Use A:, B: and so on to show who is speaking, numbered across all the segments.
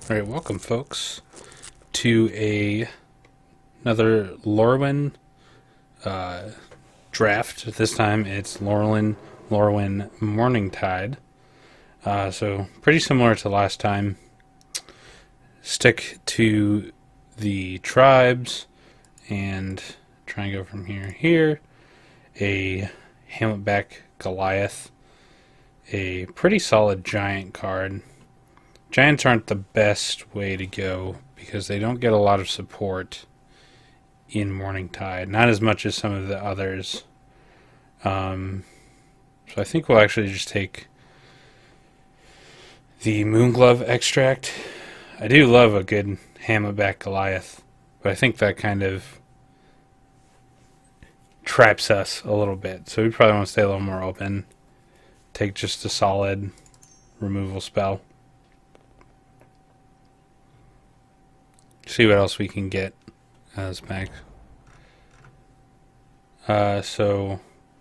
A: All right, welcome, folks, to another Lorwyn draft. This time it's Lorwyn Lorwyn Morningtide. So pretty similar to last time. Stick to the tribes and try and go from here. Here, a Hamletback Goliath, a pretty solid giant card. Giants aren't the best way to go because they don't get a lot of support in Morningtide. Not as much as some of the others. So I think we'll actually just take the Moonglove extract. I do love a good Hamletback Goliath, but I think that kind of traps us a little bit. So we probably want to stay a little more open. Take just a solid removal spell. See what else we can get as back. So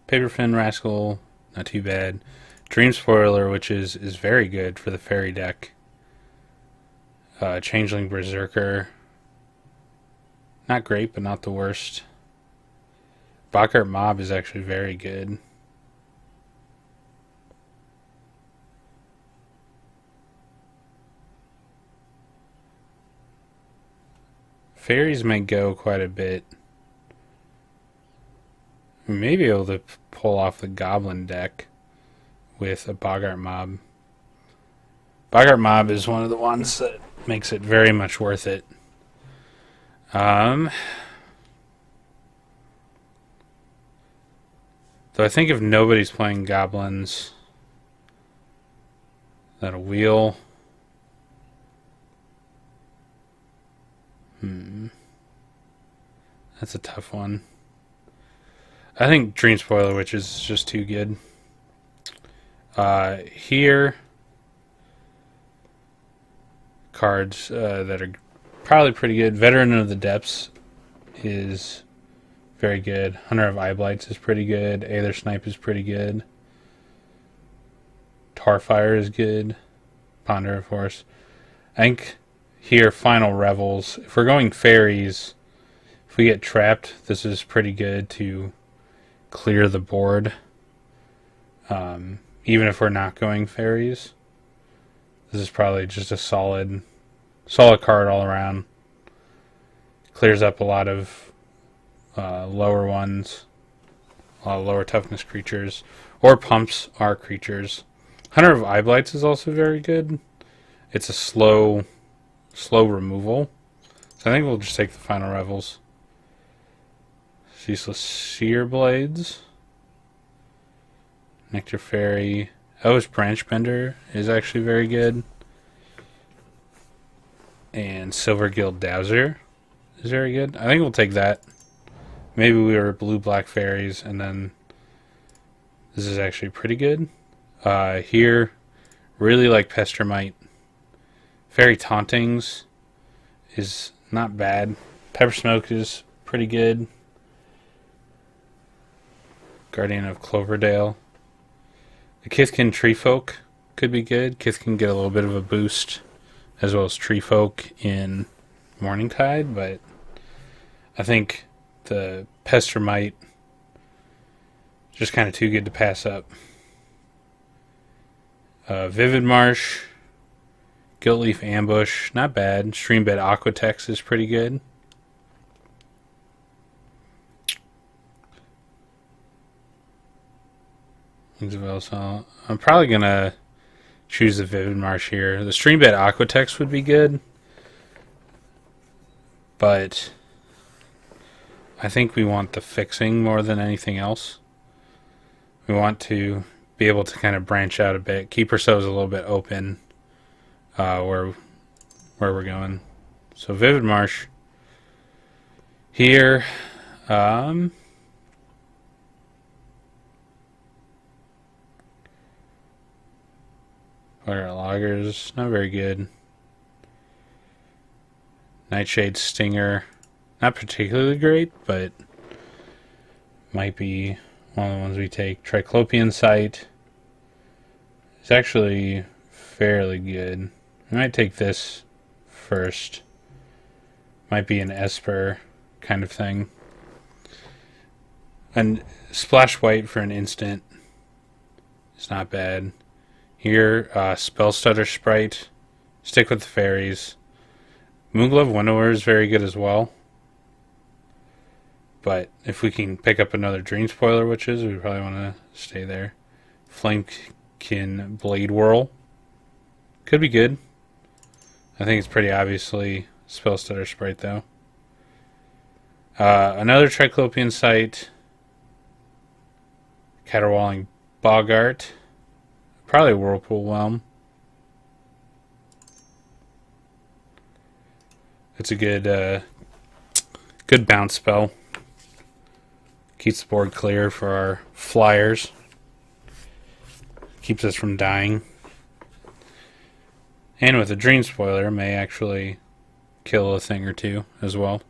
A: Paperfin Rascal, not too bad. Dream Spoiler, which is very good for the fairy deck. Changeling Berserker, not great, but not the worst. Bockart Mob is actually very good. Fairies may go quite a bit. We may be able to pull off the Goblin deck with a Boggart Mob. Boggart Mob is one of the ones that makes it very much worth it. Though I think if nobody's playing Goblins, that'll wheel. That's a tough one. I think Dream Spoiler, which is just too good. Here, cards that are probably pretty good. Veteran of the Depths is very good. Hunter of Eyeblights is pretty good. Aether Snipe is pretty good. Tarfire is good. Ponder, of course. I think here, Final Revels. If we're going fairies, if we get trapped, this is pretty good to clear the board. Even if we're not going fairies, this is probably just a solid card all around. Clears up a lot of lower ones, a lot of lower toughness creatures, or pumps our creatures. Hunter of Eyeblights is also very good. It's a slow removal. So I think we'll just take the Final Revels. Ceaseless Seer Blades. Nectar Fairy. Elvish Branchbender is actually very good. And Silver Guild Dowser is very good. I think we'll take that. Maybe we were blue-black fairies, and then this is actually pretty good. Here, really like Pestermite. Fairy Tauntings is not bad. Pepper Smoke is pretty good. Guardian of Cloverdale. The Kithkin Treefolk could be good. Kithkin get a little bit of a boost, as well as Treefolk in Morningtide, but I think the Pestermite is just kind of too good to pass up. Vivid Marsh. Guiltleaf Ambush, not bad. Streambed Aquatex is pretty good. So I'm probably going to choose the Vivid Marsh here. The Streambed Aquatex would be good, but I think we want the fixing more than anything else. We want to be able to kind of branch out a bit, keep ourselves a little bit open. Where we're going. So Vivid Marsh here. Water Loggers, not very good. Nightshade Stinger, not particularly great, but might be one of the ones we take. Triclopian Sight is actually fairly good. I might take this first. Might be an Esper kind of thing. And splash white for an instant. It's not bad. Here, Spell Stutter Sprite. Stick with the fairies. Moonglove Winnower is very good as well. But if we can pick up another Dream Spoiler Witches, we probably want to stay there. Flamekin Blade Whirl. Could be good. I think it's pretty obviously Spell Stutter Sprite, though. Another Triclopian Sight. Caterwauling Boggart. Probably Whirlpool Whelm. It's a good bounce spell. Keeps the board clear for our flyers. Keeps us from dying. And with a Dream Spoiler, may actually kill a thing or two as well.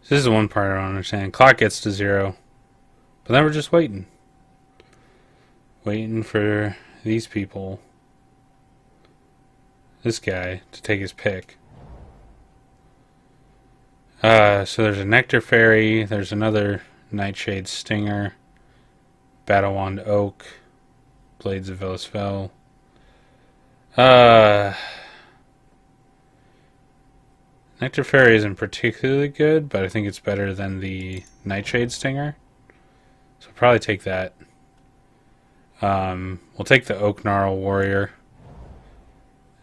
A: This is the one part I don't understand. Clock gets to 0, but then we're just waiting. Waiting for these people, this guy, to take his pick. So there's a Nectar Fairy, there's another Nightshade Stinger, Battle Wand Oak, Blades of Velasfell. Nectar Fairy isn't particularly good, but I think it's better than the Nightshade Stinger. So I'll probably take that. We'll take the Oak Gnarl Warrior.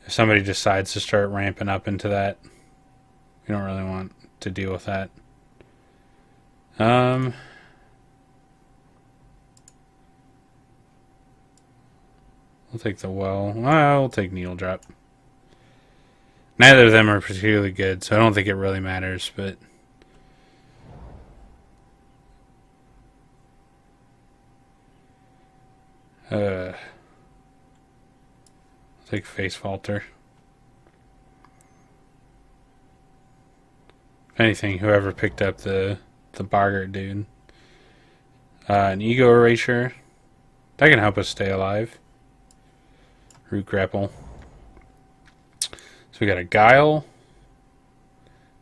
A: If somebody decides to start ramping up into that, we don't really want to deal with that. We'll take the Well. Well, we'll take Needle Drop. Neither of them are particularly good, so I don't think it really matters, but... I'll take Face Falter. If anything, whoever picked up the Boggart dude. An Ego Erasure. That can help us stay alive. Root Grapple. So we got a Guile,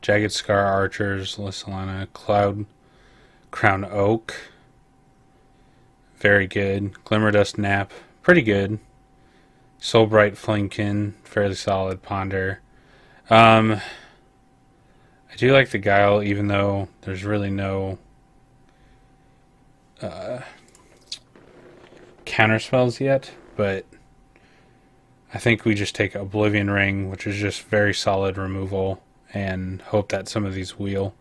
A: Jagged Scar Archers, Lysolana, Cloud Crown Oak, very good. Glimmerdust Nap, pretty good. Soulbright Flamekin, fairly solid. Ponder. I do like the Guile, even though there's really no counterspells yet, but I think we just take Oblivion Ring, which is just very solid removal, and hope that some of these wheel.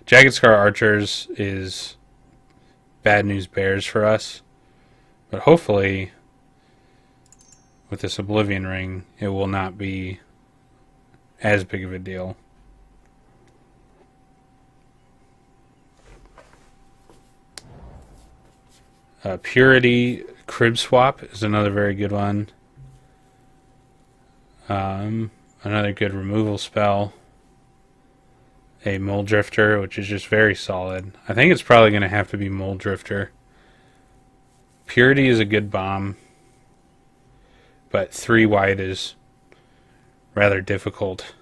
A: Jagged Scar Archers is bad news bears for us, but hopefully with this Oblivion Ring, it will not be as big of a deal. Purity Crib Swap is another very good one. Another good removal spell. A Mold Drifter, which is just very solid. I think it's probably going to have to be Mold Drifter. Purity is a good bomb, but 3 white is rather difficult.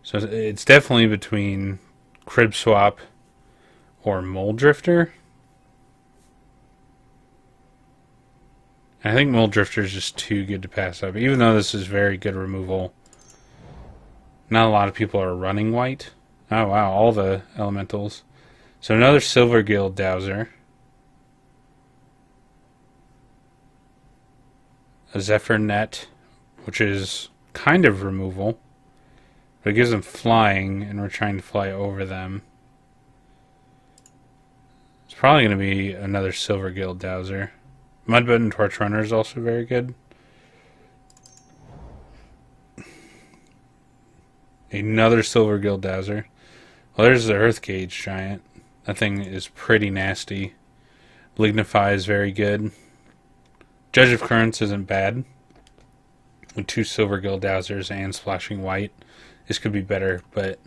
A: So it's definitely between Crib Swap or Mold Drifter. I think Mold Drifter is just too good to pass up. Even though this is very good removal, not a lot of people are running white. Oh wow, all the elementals. So another Silver Guild Dowser. A Zephyr Net, which is kind of removal, but it gives them flying, and we're trying to fly over them. It's probably going to be another Silver Guild Dowser. Mudbutton Torch Runner is also very good. Another Silver Gill Dowser. Well, there's the Earth Gauge Giant. That thing is pretty nasty. Lignify is very good. Judge of Currents isn't bad. With 2 Silver Gill Dowsers and Splashing White, this could be better, but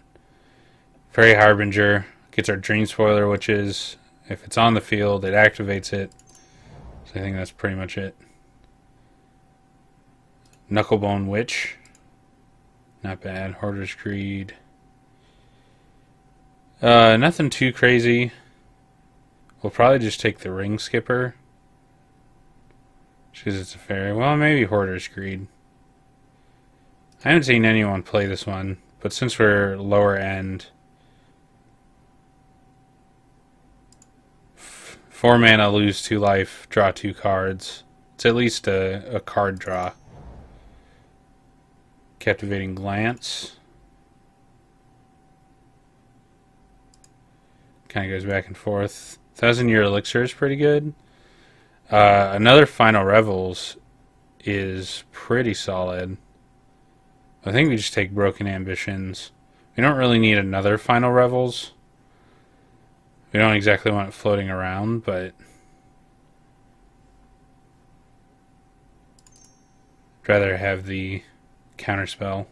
A: Fairy Harbinger gets our Dream Spoiler, which is, if it's on the field, it activates it. So I think that's pretty much it. Knucklebone Witch. Not bad. Hoarder's Greed. Nothing too crazy. We'll probably just take the Ring Skipper. Just because it's a fairy. Well, maybe Hoarder's Greed. I haven't seen anyone play this one, but since we're lower end, 4 mana, lose 2 life, draw 2 cards. It's at least a card draw. Captivating Glance. Kind of goes back and forth. 1,000-Year Elixir is pretty good. Another Final Revels is pretty solid. I think we just take Broken Ambitions. We don't really need another Final Revels. We don't exactly want it floating around, but I'd rather have the counterspell.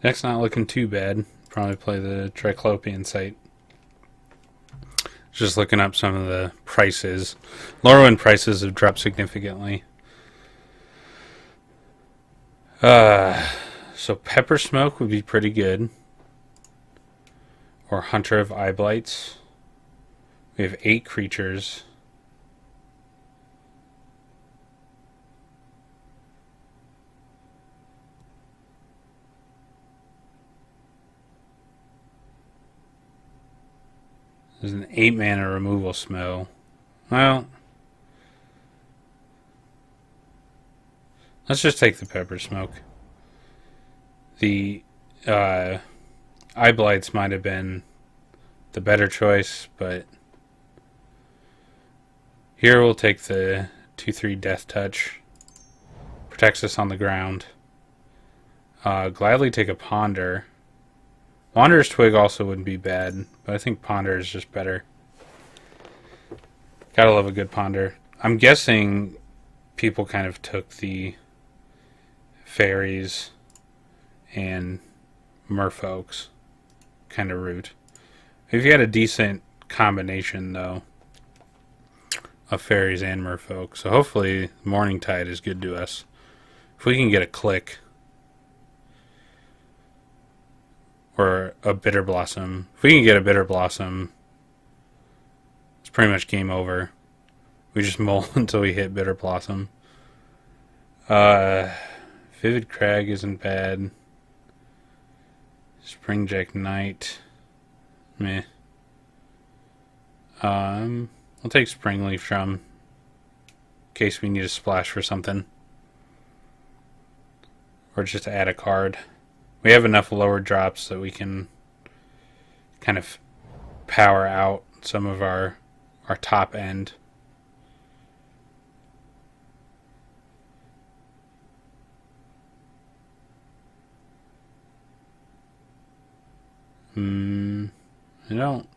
A: Deck's not looking too bad. Probably play the Triclopean Sight. Just looking up some of the prices. Lorwyn prices have dropped significantly. So Pepper Smoke would be pretty good. Or Hunter of Eye Blights. We have 8 creatures. There's an 8 mana removal spell. Well, let's just take the Pepper Smoke. The Eye Blights might have been the better choice, but here we'll take the 2/3 Death Touch. Protects us on the ground. Gladly take a Ponder. Wanderer's Twig also wouldn't be bad, but I think Ponder is just better. Gotta love a good Ponder. I'm guessing people kind of took the fairies and merfolks kind of route. If you had a decent combination, though, of fairies and merfolk, so hopefully Morningtide is good to us. If we can get a click or a Bitter Blossom. If we can get a Bitter Blossom, it's pretty much game over. We just mull until we hit Bitter Blossom. Vivid Crag isn't bad. Springjack Knight. Meh. I'll take Springleaf Drum in case we need a splash for something. Or just add a card. We have enough lower drops that we can kind of power out some of our top end. I don't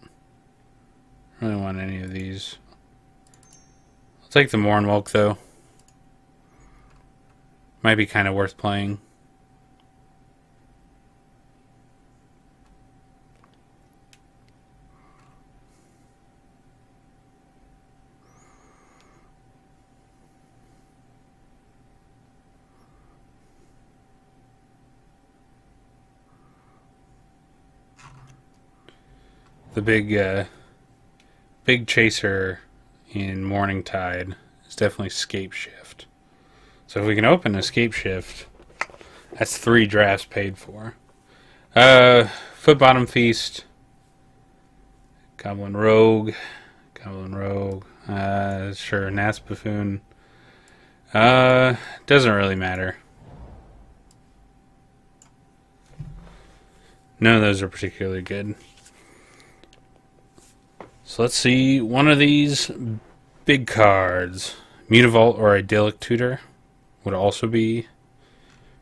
A: really want any of these. I'll take the Mournwalk though. Might be kind of worth playing. The big chaser in Morningtide is definitely Scape Shift. So if we can open Escape Shift, that's 3 drafts paid for. Foot Bottom Feast, Goblin Rogue, Goblin Rogue. Sure, Nats Buffoon. Doesn't really matter. None of those are particularly good. So let's see one of these big cards. Mutavault or Idyllic Tutor would also be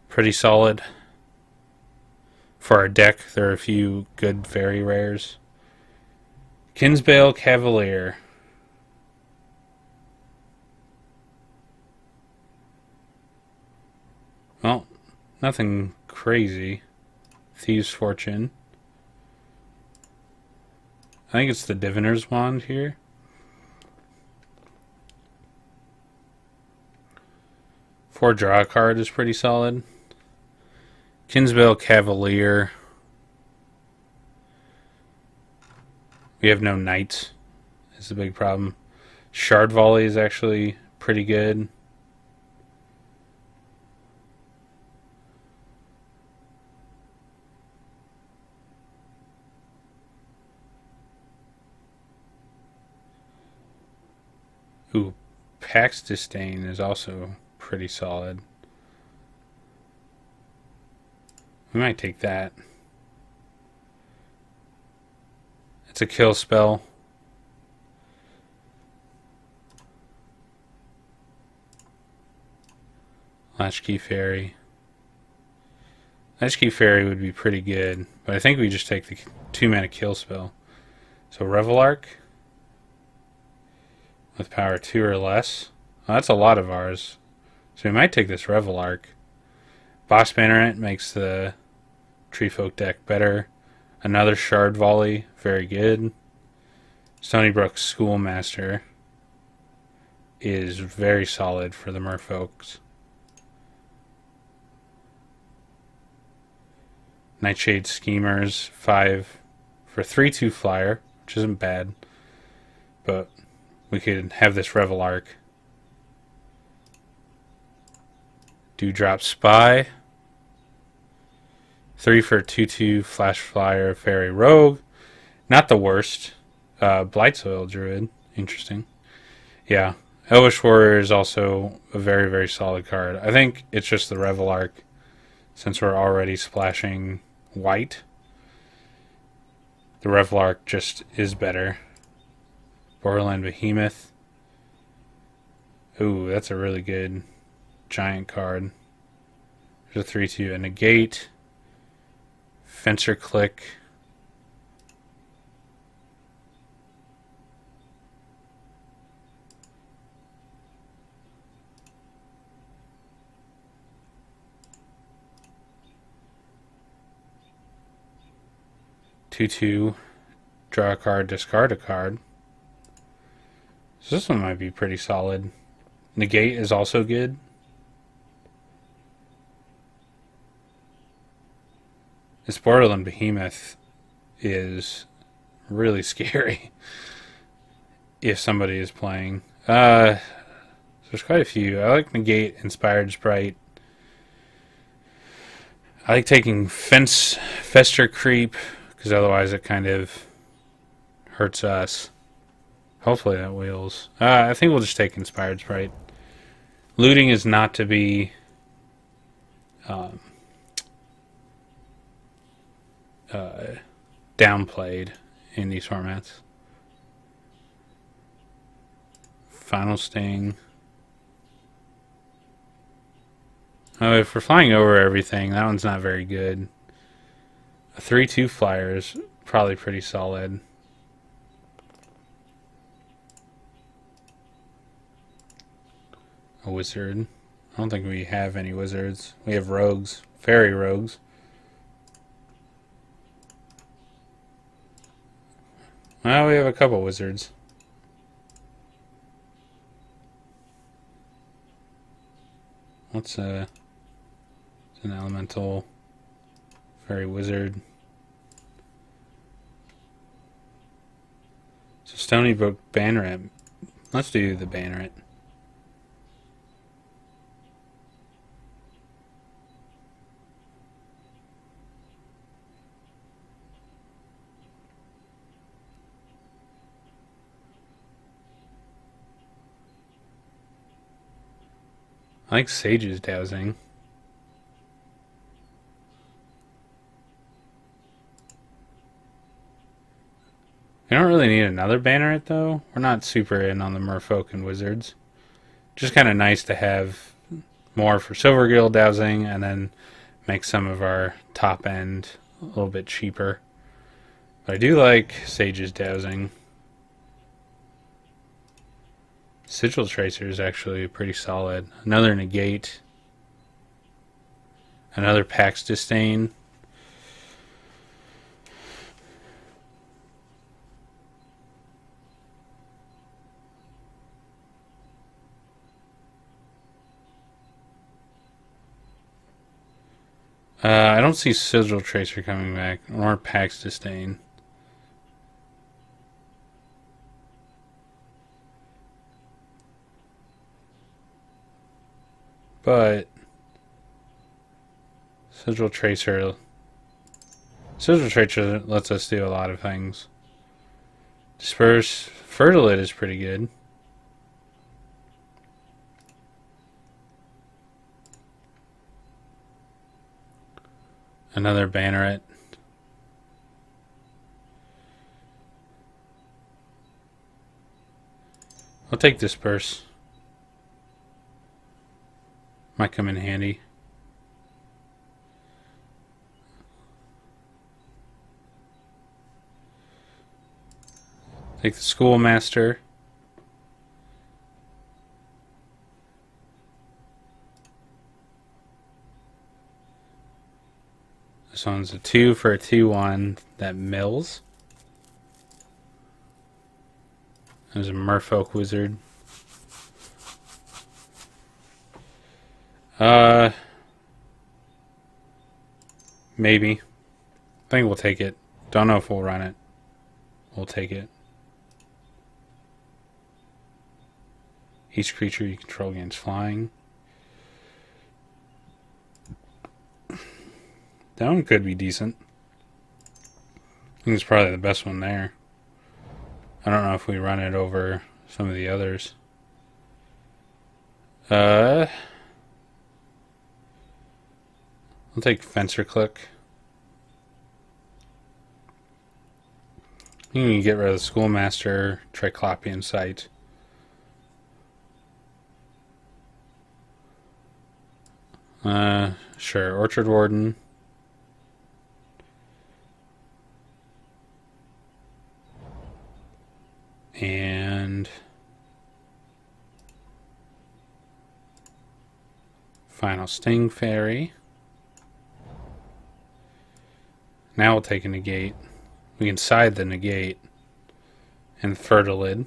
A: pretty solid. For our deck, there are a few good fairy rares. Kinsbale Cavalier. Well, nothing crazy. Thieves' Fortune. I think it's the Diviner's Wand here. For draw a card is pretty solid. Kinsbale Cavalier. We have no knights. Is the big problem. Shard Volley is actually pretty good. Ooh, Pax Disdain is also pretty solid. We might take that. It's a kill spell. Latchkey Fairy. Latchkey Fairy would be pretty good, but I think we just take the 2-mana kill spell. So Revelark with power 2 or less. Well, that's a lot of ours. So we might take this Revelark. Boss Banneret makes the Treefolk deck better. Another Shard Volley, very good. Stony Brook Schoolmaster is very solid for the Merfolks. Nightshade Schemers, 5 for 3/2 flyer, which isn't bad. But we could have this Revelark. Dewdrop Spy. 3 for 2/2 flash flyer fairy rogue. Not the worst. Blightsoil Druid. Interesting. Yeah. Elvish Warrior is also a very, very solid card. I think it's just the Revelark, since we're already splashing white. The Revelark just is better. Borderland Behemoth. Ooh, that's a really good giant card. There's a 3/2, a Negate. Fencer Click. Two, draw a card, discard a card. So this one might be pretty solid. Negate is also good. This Borderland Behemoth is really scary if somebody is playing. There's quite a few. I like Negate, Inspired Sprite. I like taking Fester Creep, because otherwise it kind of hurts us. Hopefully that wheels. I think we'll just take Inspired Sprite. Looting is not to be downplayed in these formats. Final Sting. Oh, if we're flying over everything, that one's not very good. A 3/2 flyer is probably pretty solid. A wizard. I don't think we have any wizards. We have rogues. Fairy rogues. Well, we have a couple wizards. What's an elemental fairy wizard? So Stony Brook Banneret. Let's do the Banneret. I like Sage's dowsing. We don't really need another banneret though. We're not super in on the merfolk and wizards. Just kind of nice to have more for Silver Guild dowsing and then make some of our top end a little bit cheaper. But I do like Sage's dowsing. Sigil Tracer is actually pretty solid. Another negate. Another Pax Disdain. I don't see Sigil Tracer coming back, or Pax Disdain. But Sigil Tracer lets us do a lot of things. Disperse Fertilid is pretty good. Another banneret. I'll take Disperse. Might come in handy. Take the Schoolmaster. This one's a 2 for a 2/1 that mills. There's a Merfolk Wizard. Maybe. I think we'll take it. Don't know if we'll run it. We'll take it. Each creature you control gains flying. That one could be decent. I think it's probably the best one there. I don't know if we run it over some of the others. I'll take Fencer Click. You can get rid of the Schoolmaster, Triclopian Sight. Sure, Orchard Warden. And Final Sting Fairy. Now we'll take a negate. We can side the negate and Fertilid.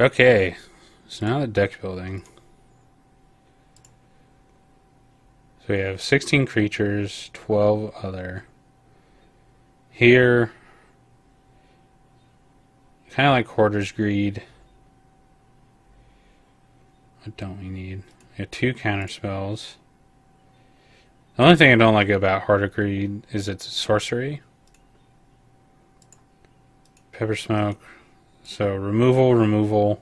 A: Okay, so now the deck building. So we have 16 creatures, 12 other. Here, kind of like Hoarder's Greed. What don't we need? We have 2 counter spells. The only thing I don't like about Hoarder's Greed is its sorcery. Pepper Smoke. So removal,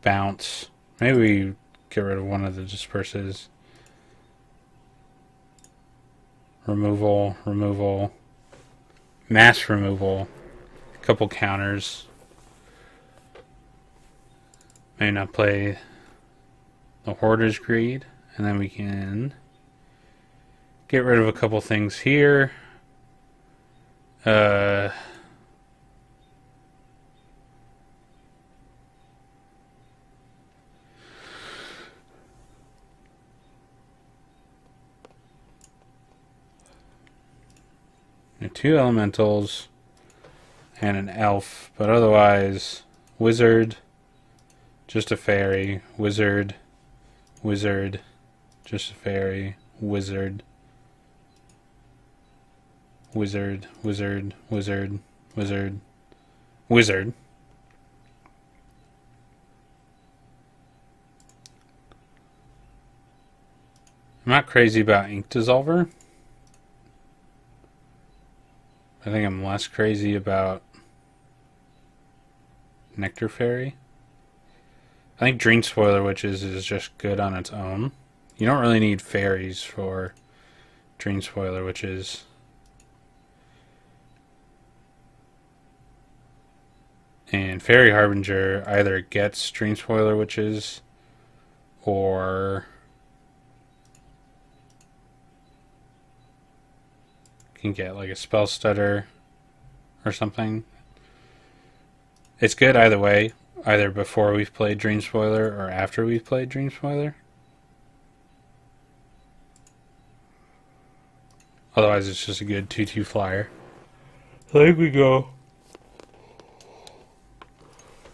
A: bounce. Maybe we get rid of one of the disperses. Removal, mass removal, a couple counters. May not play the Hoarder's Greed, and then we can get rid of a couple things here. Two elementals and an elf, but otherwise wizard, just a fairy, wizard, just a fairy, wizard, wizard. I'm not crazy about Ink Dissolver. I think I'm less crazy about Nectar Fairy. I think Dream Spoiler Witches is just good on its own. You don't really need fairies for Dream Spoiler Witches. And Fairy Harbinger either gets Dream Spoiler Witches or can get like a Spell Stutter or something. It's good either way, either before we've played Dream Spoiler or after we've played Dream Spoiler. Otherwise, it's just a good 2/2 flyer. I think we go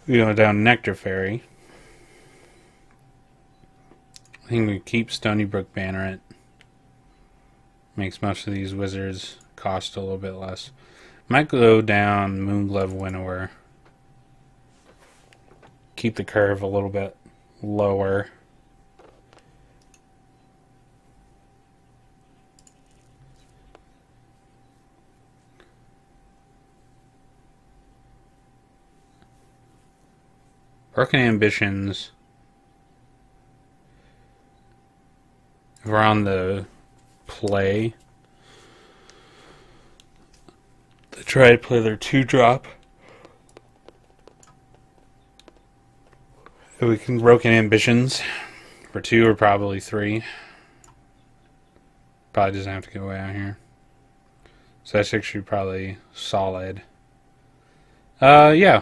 A: down Nectar Fairy. I think we keep Stony Brook Banneret. Makes most of these wizards cost a little bit less. Might go down Moonglove Winnower. Keep the curve a little bit lower. Broken Ambitions. If we're on the play, they try to play their 2-drop. We can Broken Ambitions for 2 or probably 3. Probably doesn't have to go way out here. So that's actually probably solid. Yeah.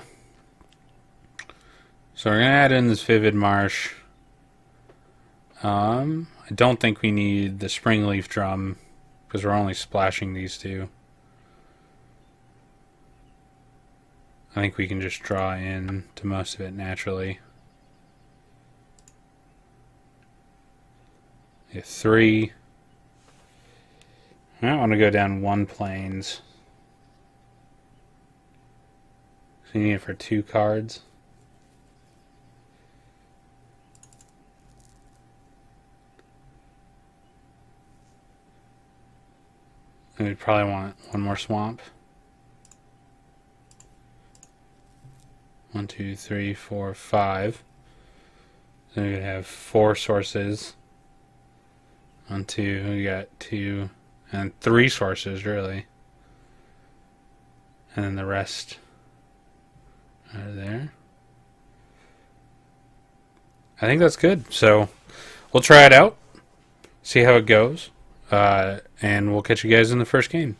A: So we're going to add in this Vivid Marsh. I don't think we need the Springleaf Drum because we're only splashing these 2. I think we can just draw in to most of it naturally. Yeah, 3. I want to go down 1 plains. So you need it for 2 cards. And we'd probably want 1 more swamp. 1, 2, 3, 4, 5. Then we would have 4 sources. 1, 2, we got 2, and 3 sources really. And then the rest are there. I think that's good. So we'll try it out, see how it goes, and we'll catch you guys in the first game.